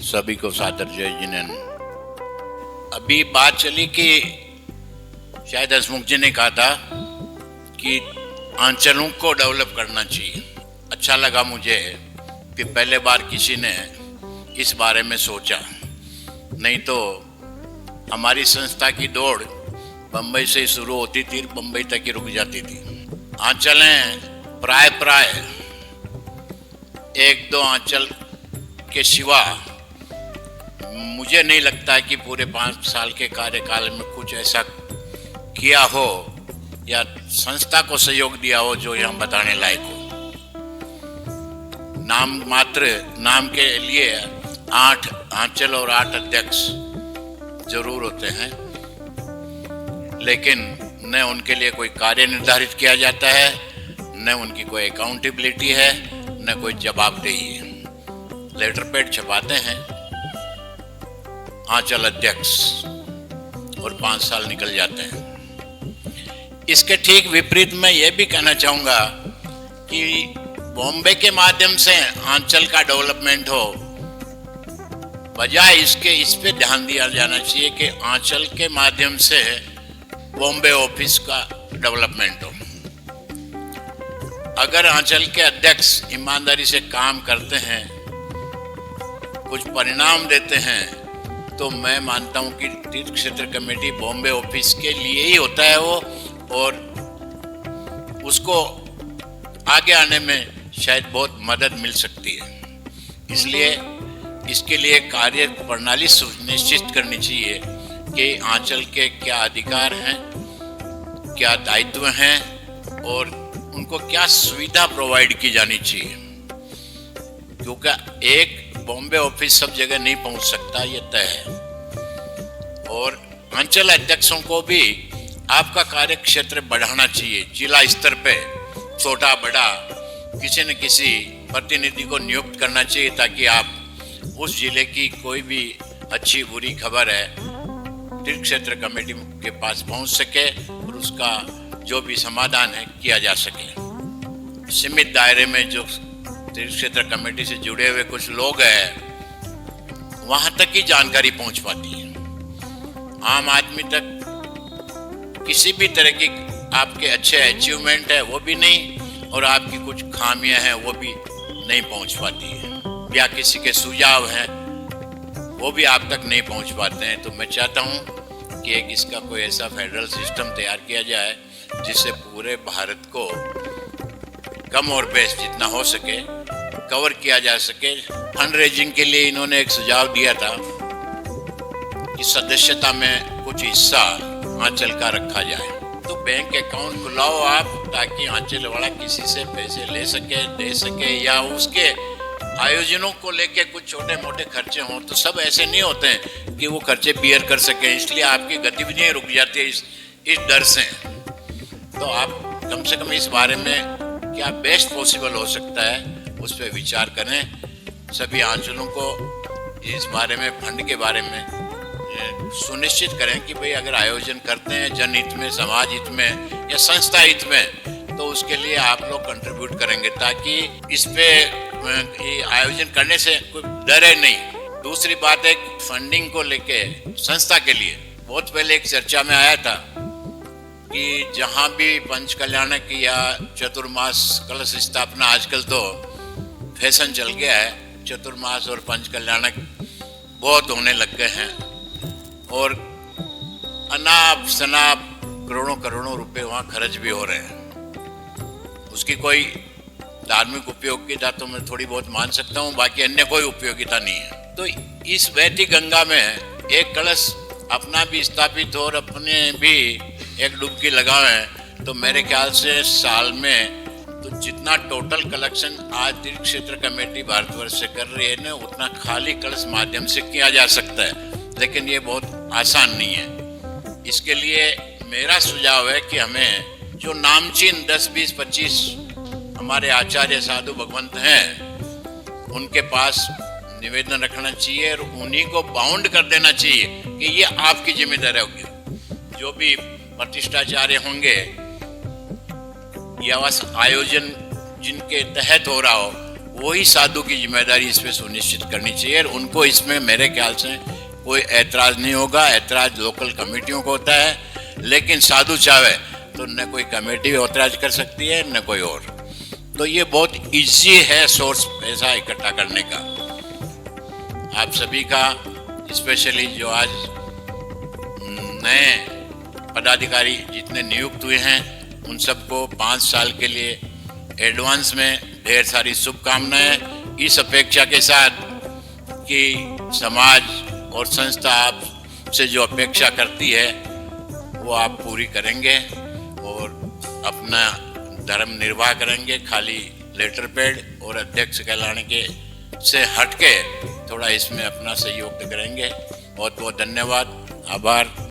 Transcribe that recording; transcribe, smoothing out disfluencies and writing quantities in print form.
सभी को सादर जय जिनेन्द्र। अभी बात चली कि शायद हसमुख जी ने कहा था कि अंचलों को डेवलप करना चाहिए। अच्छा लगा मुझे कि पहले बार किसी ने इस बारे में सोचा, नहीं तो हमारी संस्था की दौड़ बम्बई से शुरू होती थी, बम्बई तक ही रुक जाती थी। आंचलें प्राय एक दो आंचल के सिवा मुझे नहीं लगता है कि पूरे 5 साल के कार्यकाल में कुछ ऐसा किया हो या संस्था को सहयोग दिया हो जो यहाँ बताने लायक हो। नाम के लिए 8 आंचल और 8 अध्यक्ष जरूर होते हैं, लेकिन न उनके लिए कोई कार्य निर्धारित किया जाता है, न उनकी कोई अकाउंटेबिलिटी है, न कोई जवाबदेही है। लेटर पैड छपाते हैं आंचल अध्यक्ष और 5 साल निकल जाते हैं। इसके ठीक विपरीत मैं ये भी कहना चाहूँगा कि बॉम्बे के माध्यम से आंचल का डेवलपमेंट हो, बजाय इसके इस पे ध्यान दिया जाना चाहिए कि आंचल के माध्यम से बॉम्बे ऑफिस का डेवलपमेंट हो। अगर आंचल के अध्यक्ष ईमानदारी से काम करते हैं, कुछ परिणाम देते हैं, तो मैं मानता हूं कि तीर्थ क्षेत्र कमेटी बॉम्बे ऑफिस के लिए ही होता है वो, और उसको आगे आने में शायद बहुत मदद मिल सकती है। इसलिए इसके लिए कार्य प्रणाली सुनिश्चित करनी चाहिए कि आंचल के क्या अधिकार हैं, क्या दायित्व हैं और उनको क्या सुविधा प्रोवाइड की जानी चाहिए, क्योंकि एक बॉम्बे ऑफिस सब जगह नहीं पहुंच सकता, ये तय है। और अंचल अध्यक्षों को भी आपका कार्य क्षेत्र बढ़ाना चाहिए। जिला स्तर पे छोटा बड़ा किसी न किसी प्रतिनिधि को नियुक्त करना चाहिए, ताकि आप उस जिले की कोई भी अच्छी बुरी खबर है तीर्थ क्षेत्र कमेटी के पास पहुंच सके और उसका जो भी समाधान है किया जा सके। सीमित दायरे में जो तीर्थ क्षेत्र कमेटी से जुड़े हुए कुछ लोग हैं, वहां तक ही जानकारी पहुंच पाती है। आम आदमी तक किसी भी तरह की आपके अच्छे अचीवमेंट है वो भी नहीं, और आपकी कुछ खामियां हैं वो भी नहीं पहुंच पाती है, या किसी के सुझाव हैं वो भी आप तक नहीं पहुंच पाते हैं। तो मैं चाहता हूं कि एक इसका कोई ऐसा फेडरल सिस्टम तैयार किया जाए जिससे पूरे भारत को कम और बेस्ट जितना हो सके कवर किया जा सके। फंड रेजिंग के लिए इन्होंने एक सुझाव दिया था कि सदस्यता में कुछ हिस्सा आंचल का रखा जाए, तो बैंक अकाउंट खुलाओ आप, ताकि आंचल वाला किसी से पैसे ले सके, दे सके, या उसके आयोजनों को लेके कुछ छोटे मोटे खर्चे हों। तो सब ऐसे नहीं होते हैं कि वो खर्चे बियर कर सके, इसलिए आपकी गतिविधियां रुक जाती है इस डर से। तो आप कम से कम इस बारे में क्या बेस्ट पॉसिबल हो सकता है उस पर विचार करें। सभी आंचलों को इस बारे में, फंड के बारे में सुनिश्चित करें कि भाई अगर आयोजन करते हैं जनहित में, समाज हित में या संस्था हित में, तो उसके लिए आप लोग कंट्रीब्यूट करेंगे, ताकि इस पे आयोजन करने से कोई डरे नहीं। दूसरी बात है फंडिंग को लेके संस्था के लिए बहुत पहले एक चर्चा में आया था कि जहाँ भी पंच कल्याणक या चतुर्मास कलश स्थापना, आजकल तो फैशन चल गया है, चतुर्मास और पंच कल्याणक बहुत होने लग गए हैं, और अनाप शनाप करोड़ों रुपए वहाँ खर्च भी हो रहे हैं। उसकी कोई धार्मिक उपयोगिता तो मैं थोड़ी बहुत मान सकता हूँ, बाकी अन्य कोई उपयोगिता नहीं है। तो इस बहती गंगा में एक कलश अपना भी स्थापित हो और अपने भी एक डुबकी लगाएं, तो मेरे ख्याल से साल में तो जितना टोटल कलेक्शन आज तीर्थ क्षेत्र कमेटी भारतवर्ष से कर रही है ना, उतना खाली कलश माध्यम से किया जा सकता है, लेकिन ये बहुत आसान नहीं है। इसके लिए मेरा सुझाव है कि हमें जो नामचीन 10, 20, 25 हमारे आचार्य साधु भगवंत हैं, उनके पास निवेदन रखना चाहिए और उन्हीं को बाउंड कर देना चाहिए कि ये आपकी जिम्मेदारी होगी। जो भी प्रतिष्ठाचार्य होंगे या आयोजन जिनके तहत हो रहा हो, वही साधु की जिम्मेदारी इसमें सुनिश्चित करनी चाहिए और उनको इसमें मेरे ख्याल से कोई ऐतराज नहीं होगा। ऐतराज लोकल कमेटियों को होता है, लेकिन साधु चाहे तो न कोई कमेटी ऐतराज कर सकती है न कोई और। तो ये बहुत इजी है सोर्स पैसा इकट्ठा करने का। आप सभी का, स्पेशली जो आज नए पदाधिकारी जितने नियुक्त हुए हैं, उन सबको 5 साल के लिए एडवांस में ढेर सारी शुभकामनाएं, इस अपेक्षा के साथ कि समाज और संस्था आपसे जो अपेक्षा करती है वो आप पूरी करेंगे और अपना धर्म निर्वाह करेंगे। खाली लेटर पैड और अध्यक्ष कहलाने के से हटके थोड़ा इसमें अपना सहयोग करेंगे। बहुत बहुत धन्यवाद, आभार।